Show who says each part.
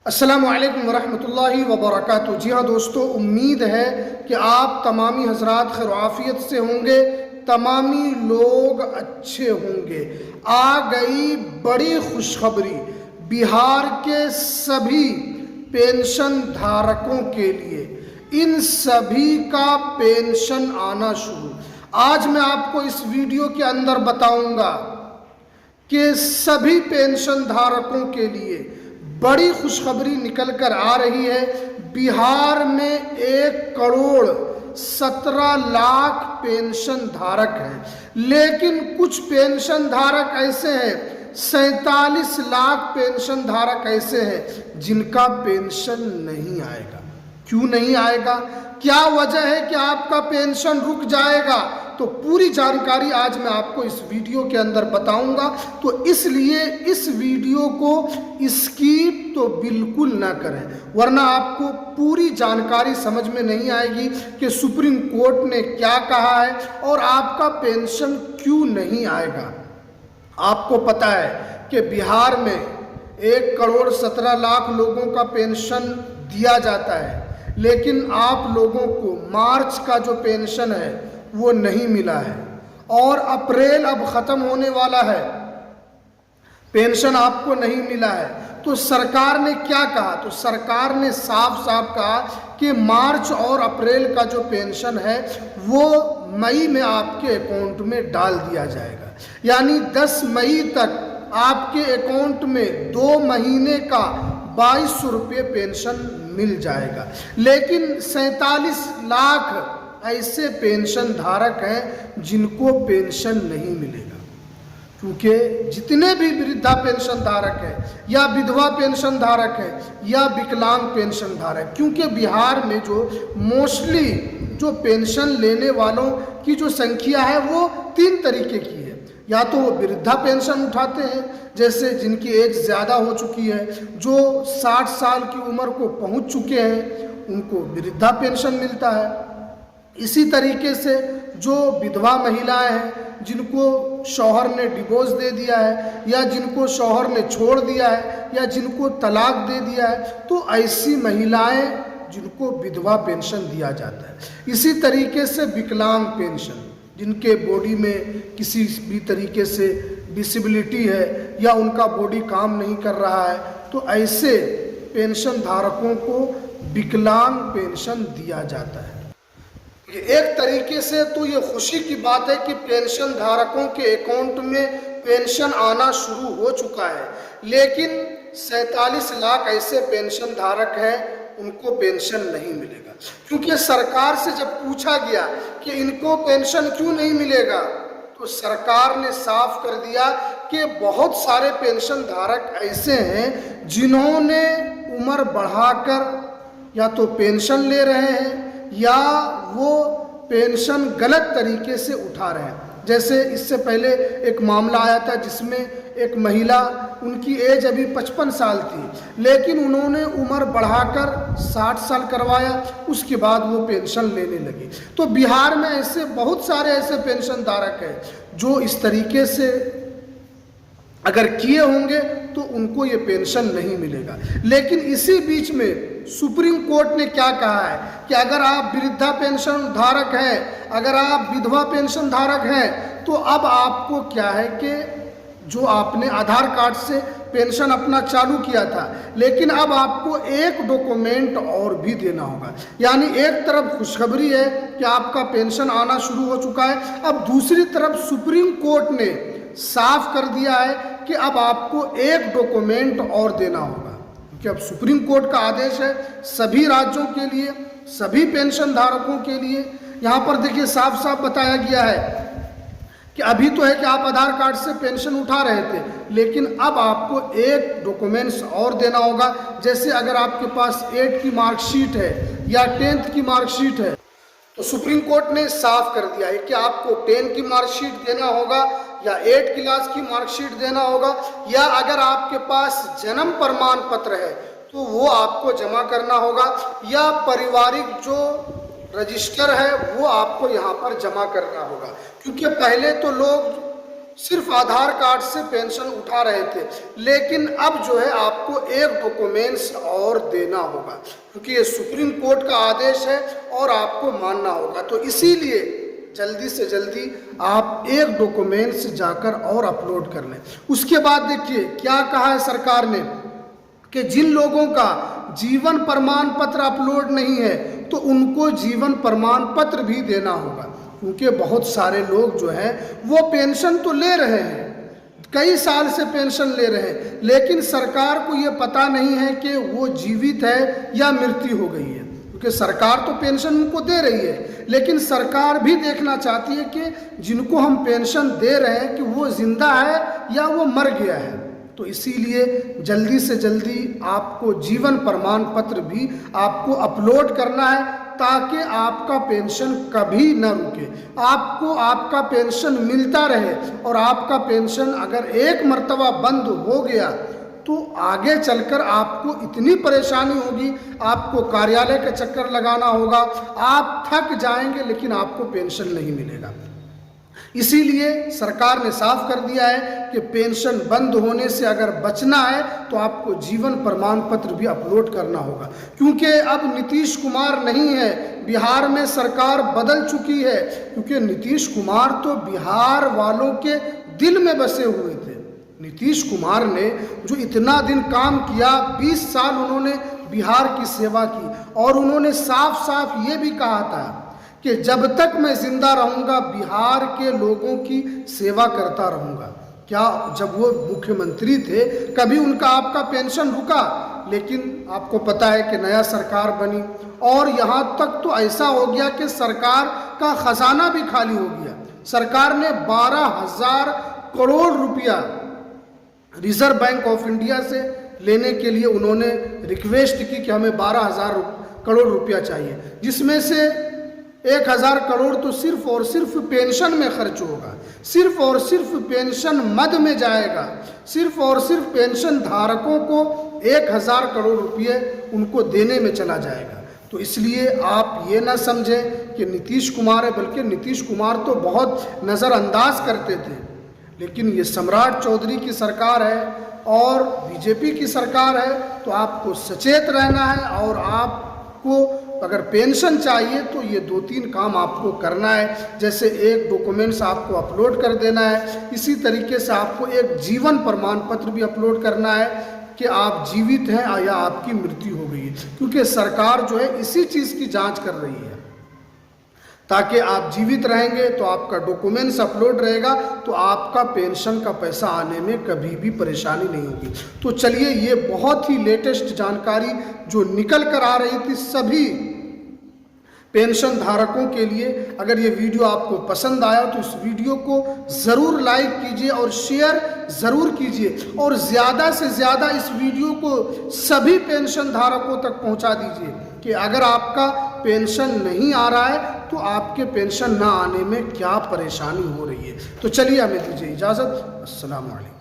Speaker 1: अस्सलामुअलैकुम वरहमतुल्लाहि वबरकातुहू। जी हाँ दोस्तों, उम्मीद है कि आप तमामी हजरात खैर आफियत से होंगे, तमामी लोग अच्छे होंगे। आ गई बड़ी खुशखबरी बिहार के सभी पेंशन धारकों के लिए। इन सभी का पेंशन आना शुरू। आज मैं आपको इस वीडियो के अंदर बताऊंगा कि सभी पेंशन धारकों के लिए बड़ी खुशखबरी निकल कर आ रही है। बिहार में 1,17,00,000 पेंशन धारक हैं, लेकिन कुछ पेंशन धारक ऐसे हैं, 47 लाख पेंशन धारक ऐसे हैं जिनका पेंशन नहीं आएगा। क्यों नहीं आएगा? क्या वजह है कि आपका पेंशन रुक जाएगा? तो पूरी जानकारी आज मैं आपको इस वीडियो के अंदर बताऊंगा। तो इसलिए इस वीडियो को स्किप तो बिल्कुल ना करें, वरना आपको पूरी जानकारी समझ में नहीं आएगी कि सुप्रीम कोर्ट ने क्या कहा है और आपका पेंशन क्यों नहीं आएगा। आपको पता है कि बिहार में 1,17,00,000 लोगों का पेंशन दिया जाता है, लेकिन आप लोगों को मार्च का जो पेंशन है वो नहीं मिला है और अप्रैल अब ख़त्म होने वाला है, पेंशन आपको नहीं मिला है। तो सरकार ने क्या कहा? तो सरकार ने साफ साफ कहा कि मार्च और अप्रैल का जो पेंशन है वो मई में आपके अकाउंट में डाल दिया जाएगा। यानी 10 मई तक आपके अकाउंट में 2 महीने का 2200 रुपये पेंशन मिल जाएगा। लेकिन 47 लाख ऐसे पेंशन धारक हैं जिनको पेंशन नहीं मिलेगा, क्योंकि जितने भी वृद्धा पेंशन धारक हैं या विधवा पेंशन धारक हैं या विकलांग पेंशन धारक, क्योंकि बिहार में जो मोस्टली जो पेंशन लेने वालों की जो संख्या है वो 3 तरीके की है। या तो वो वृद्धा पेंशन उठाते हैं, जैसे जिनकी एज ज़्यादा हो चुकी है, जो 60 साल की उम्र को पहुंच चुके हैं, उनको वृद्धा पेंशन मिलता है। इसी तरीके से जो विधवा महिलाएं हैं, जिनको शौहर ने डिवोर्स दे दिया है या जिनको शौहर ने छोड़ दिया है या जिनको तलाक दे दिया है, तो ऐसी महिलाएं जिनको विधवा पेंशन दिया जाता है। इसी तरीके से विकलांग पेंशन, जिनके बॉडी में किसी भी तरीके से डिसेबिलिटी है या उनका बॉडी काम नहीं कर रहा है, तो ऐसे पेंशन धारकों को विकलांग पेंशन दिया जाता है। एक तरीके से तो ये खुशी की बात है कि पेंशन धारकों के अकाउंट में पेंशन आना शुरू हो चुका है, लेकिन 47 लाख ऐसे पेंशन धारक हैं उनको पेंशन नहीं मिलेगा। क्योंकि सरकार से जब पूछा गया कि इनको पेंशन क्यों नहीं मिलेगा, तो सरकार ने साफ कर दिया कि बहुत सारे पेंशन धारक ऐसे हैं जिन्होंने उम्र बढ़ाकर या तो पेंशन ले रहे हैं या वो पेंशन गलत तरीके से उठा रहे हैं। जैसे इससे पहले एक मामला आया था जिसमें एक महिला, उनकी एज अभी 55 साल थी, लेकिन उन्होंने उम्र बढ़ाकर 60 साल करवाया, उसके बाद वो पेंशन लेने लगी। तो बिहार में ऐसे बहुत सारे ऐसे पेंशन धारक हैं जो इस तरीके से अगर किए होंगे तो उनको ये पेंशन नहीं मिलेगा। लेकिन इसी बीच में सुप्रीम कोर्ट ने क्या कहा है कि अगर आप वृद्धा पेंशन धारक हैं, अगर आप विधवा पेंशन धारक हैं, तो अब आपको क्या है कि जो आपने आधार कार्ड से पेंशन अपना चालू किया था, लेकिन अब आपको एक डॉक्यूमेंट और भी देना होगा। यानी एक तरफ खुशखबरी है कि आपका पेंशन आना शुरू हो चुका है, अब दूसरी तरफ सुप्रीम कोर्ट ने साफ कर दिया है कि अब आपको एक डॉक्यूमेंट और देना होगा, क्योंकि अब सुप्रीम कोर्ट का आदेश है सभी राज्यों के लिए, सभी पेंशन धारकों के लिए। यहाँ पर देखिए साफ साफ बताया गया है कि अभी तो है कि आप आधार कार्ड से पेंशन उठा रहे थे, लेकिन अब आपको एक डॉक्यूमेंट्स और देना होगा। जैसे अगर आपके पास 8 की मार्कशीट है या 10th की मार्कशीट है, तो सुप्रीम कोर्ट ने साफ कर दिया है कि आपको 10 की मार्कशीट देना होगा या 8 क्लास की मार्कशीट देना होगा, या अगर आपके पास जन्म प्रमाण पत्र है तो वो आपको जमा करना होगा, या पारिवारिक जो रजिस्टर है वो आपको यहाँ पर जमा करना होगा। क्योंकि पहले तो लोग सिर्फ आधार कार्ड से पेंशन उठा रहे थे, लेकिन अब जो है आपको एक डॉक्यूमेंट्स और देना होगा, क्योंकि ये सुप्रीम कोर्ट का आदेश है और आपको मानना होगा। तो इसीलिए जल्दी से जल्दी आप एक डॉक्यूमेंट्स जाकर और अपलोड कर लें। उसके बाद देखिए क्या कहा है सरकार ने कि जिन लोगों का जीवन प्रमाण पत्र अपलोड नहीं है तो उनको जीवन प्रमाण पत्र भी देना होगा, क्योंकि बहुत सारे लोग जो हैं वो पेंशन तो ले रहे हैं, कई साल से पेंशन ले रहे हैं, लेकिन सरकार को ये पता नहीं है कि वो जीवित है या मृत्यु हो गई है। क्योंकि सरकार तो पेंशन उनको दे रही है, लेकिन सरकार भी देखना चाहती है कि जिनको हम पेंशन दे रहे हैं कि वो जिंदा है या वो मर गया है। तो इसीलिए जल्दी से जल्दी आपको जीवन प्रमाण पत्र भी आपको अपलोड करना है, ताकि आपका पेंशन कभी न रुके, आपको आपका पेंशन मिलता रहे। और आपका पेंशन अगर एक मर्तबा बंद हो गया तो आगे चलकर आपको इतनी परेशानी होगी, आपको कार्यालय का चक्कर लगाना होगा, आप थक जाएंगे, लेकिन आपको पेंशन नहीं मिलेगा। इसीलिए सरकार ने साफ कर दिया है कि पेंशन बंद होने से अगर बचना है तो आपको जीवन प्रमाण पत्र भी अपलोड करना होगा, क्योंकि अब नीतीश कुमार नहीं है, बिहार में सरकार बदल चुकी है। क्योंकि नीतीश कुमार तो बिहार वालों के दिल में बसे हुए थे। नीतीश कुमार ने जो इतना दिन काम किया, 20 साल उन्होंने बिहार की सेवा की, और उन्होंने साफ साफ ये भी कहा था कि जब तक मैं जिंदा रहूंगा बिहार के लोगों की सेवा करता रहूंगा। क्या जब वो मुख्यमंत्री थे कभी उनका आपका पेंशन रुका? लेकिन आपको पता है कि नया सरकार बनी और यहाँ तक तो ऐसा हो गया कि सरकार का खजाना भी खाली हो गया। सरकार ने 12,000 करोड़ रुपया रिजर्व बैंक ऑफ इंडिया से लेने के लिए उन्होंने रिक्वेस्ट की कि हमें 12,000 करोड़ रुपया चाहिए, जिसमें से 1,000 करोड़ तो सिर्फ और सिर्फ पेंशन में खर्च होगा, सिर्फ और सिर्फ पेंशन मद में जाएगा, सिर्फ और सिर्फ पेंशन धारकों को 1,000 करोड़ रुपये उनको देने में चला जाएगा। तो इसलिए आप ये ना समझें कि नीतीश कुमार है, बल्कि नीतीश कुमार तो बहुत नज़रअंदाज करते थे, लेकिन ये सम्राट चौधरी की सरकार है और बीजेपी की सरकार है। तो आपको सचेत रहना है, और आपको अगर पेंशन चाहिए तो ये 2-3 काम आपको करना है। जैसे एक डॉक्यूमेंट्स आपको अपलोड कर देना है, इसी तरीके से आपको एक जीवन प्रमाण पत्र भी अपलोड करना है कि आप जीवित हैं या आपकी मृत्यु हो गई है, क्योंकि सरकार जो है इसी चीज़ की जांच कर रही है। ताकि आप जीवित रहेंगे तो आपका डॉक्यूमेंट्स अपलोड रहेगा, तो आपका पेंशन का पैसा आने में कभी भी परेशानी नहीं होगी। तो चलिए, ये बहुत ही लेटेस्ट जानकारी जो निकल कर आ रही थी सभी पेंशन धारकों के लिए। अगर ये वीडियो आपको पसंद आया तो इस वीडियो को ज़रूर लाइक कीजिए और शेयर ज़रूर कीजिए, और ज़्यादा से ज़्यादा इस वीडियो को सभी पेंशन धारकों तक पहुंचा दीजिए कि अगर आपका पेंशन नहीं आ रहा है तो आपके पेंशन ना आने में क्या परेशानी हो रही है। तो चलिए, हमें दीजिए इजाज़त। अस्सलाम वालेकुम।